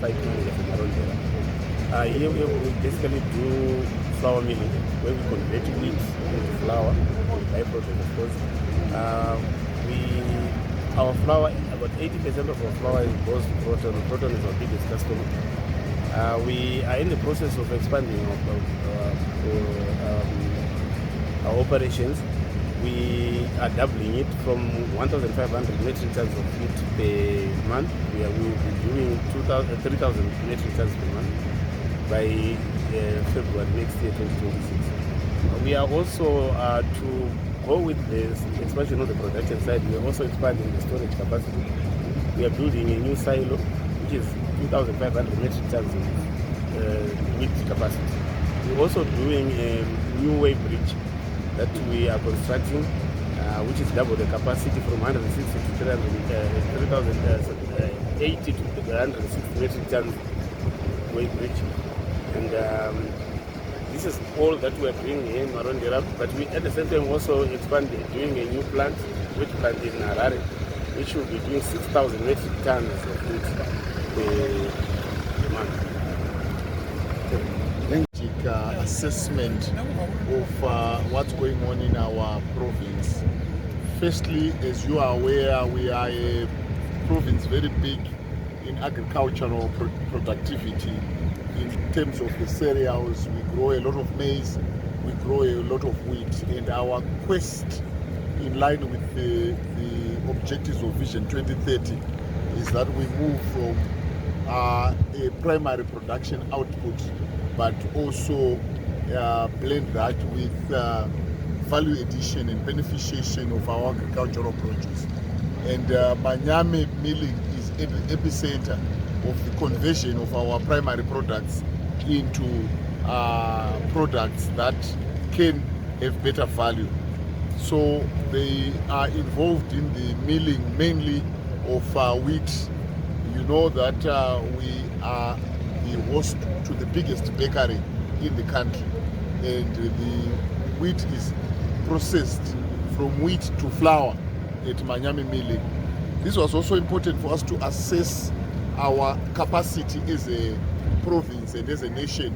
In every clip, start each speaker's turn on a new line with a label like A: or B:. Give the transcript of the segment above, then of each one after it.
A: site manager for Marondera. Here we basically do flour milling, where we convert wheat into flour, byproduct of course. Our flour, about 80% of our flour goes to Proton. Proton is our biggest customer. We are in the process of expanding our operations. We are doubling it from 1,500 metric tons of wheat per month. We will be doing 3,000 metric tons per month by February next year, 2026. We are also, to go with the expansion of the production side, we are also expanding the storage capacity. We are building a new silo, which is 2,500 metric tons of wheat capacity. We're also doing a new way bridge that we are constructing, which is double the capacity from 160 to 3,080 to 160 metric tons way bridge. And this is all that we are doing here in Marondera, but we at the same time also expanding, doing a new plant, wheat plant in Harare, which will be doing 6,000 metric tons of wheat per month.
B: Assessment of what's going on in our province. Firstly, as you are aware, we are a province very big in agricultural productivity. In terms of the cereals, we grow a lot of maize, we grow a lot of wheat, and our quest in line with the objectives of Vision 2030 is that we move from a primary production output, but also blend that with value addition and beneficiation of our agricultural produce. And Manyame Milling is at the epicenter of the conversion of our primary products into products that can have better value. So they are involved in the milling mainly of wheat. You know that we are the host to the biggest bakery in the country, and the wheat is processed from wheat to flour at Manyame Milling. This was also important for us to assess our capacity as a province and as a nation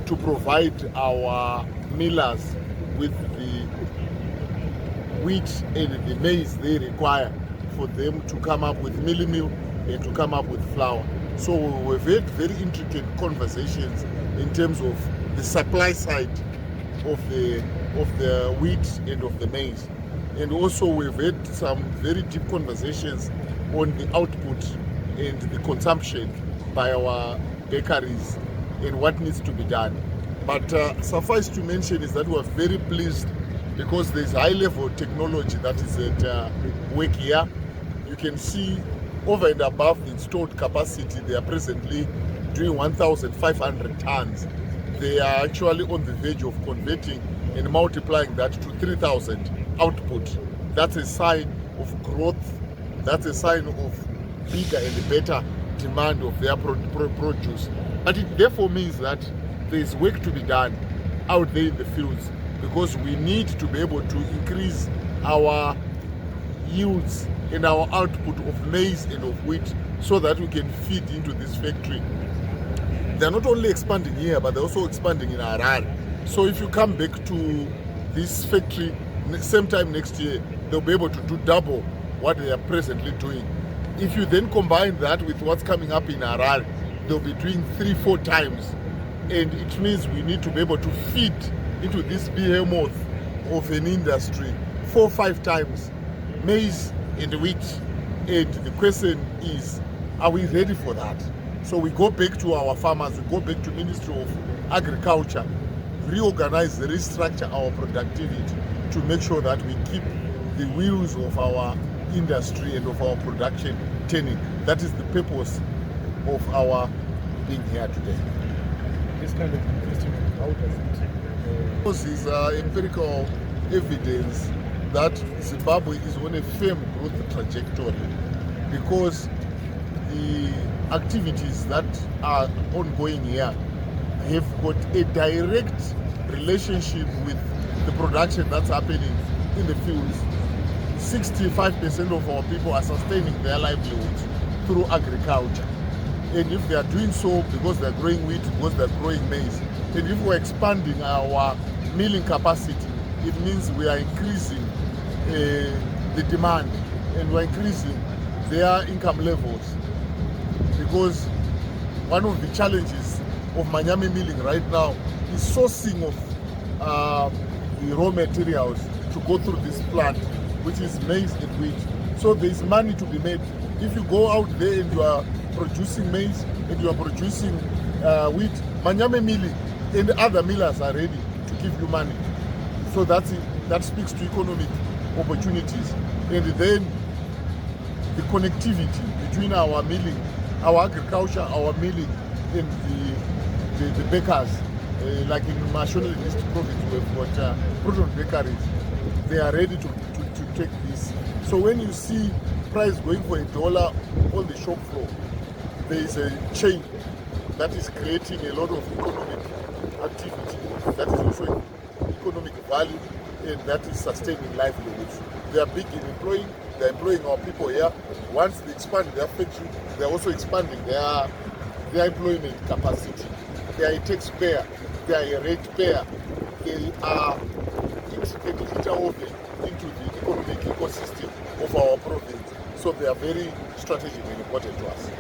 B: to provide our millers with the wheat and the maize they require for them to come up with milling meal and to come up with flour. So we've had very intricate conversations in terms of the supply side of the wheat and of the maize. And also we've had some very deep conversations on the output and the consumption by our bakeries and what needs to be done. But suffice to mention is that we are very pleased because there's high level technology that is at work here. You can see over and above the installed capacity, they are presently doing 1,500 tons. They are actually on the verge of converting and multiplying that to 3,000 output. That's a sign of growth. That's a sign of bigger and better demand of their produce. But it therefore means that there is work to be done out there in the fields, because we need to be able to increase our yields and our output of maize and of wheat so that we can feed into this factory. They're not only expanding here, but they're also expanding in Harare. So if you come back to this factory same time next year, they'll be able to do double what they are presently doing. If you then combine that with what's coming up in Harare, they'll be doing 3-4 times. And it means we need to be able to feed into this behemoth of an industry 4-5 times maize and wheat. And the question is, are we ready for that? So we go back to our farmers, we go back to Ministry of Agriculture, reorganize, restructure our productivity to make sure that we keep the wheels of our industry and of our production turning. That is the purpose of our being here today.
C: This kind of investment, how does it?
B: This is empirical evidence that Zimbabwe is on a firm growth trajectory, because the activities that are ongoing here have got a direct relationship with the production that's happening in the fields. 65% of our people are sustaining their livelihoods through agriculture. And if they are doing so because they're growing wheat, because they're growing maize, and if we're expanding our milling capacity, it means we are increasing the demand, and we're increasing their income levels. Because one of the challenges of Manyame Milling right now is sourcing of the raw materials to go through this plant, which is maize and wheat. So there is money to be made. If you go out there and you are producing maize and you are producing wheat, Manyame Milling and other millers are ready to give you money. So that speaks to economic opportunities. And then the connectivity between our milling, our agriculture, our milling, and the bakers. Like in Mashonali District Province, we've got proton bakeries. They are ready to take this. So when you see price going for $1 on the shop floor, there is a chain that is creating a lot of economic activity. That is also economic value, and that is sustaining livelihoods. They are big in employing. They're employing our people here. Once they expand their factory, they're also expanding their employment capacity. They are a taxpayer. They are a rate payer. They are intricately interwoven into the economic ecosystem of our province. So they are very strategic and important to us.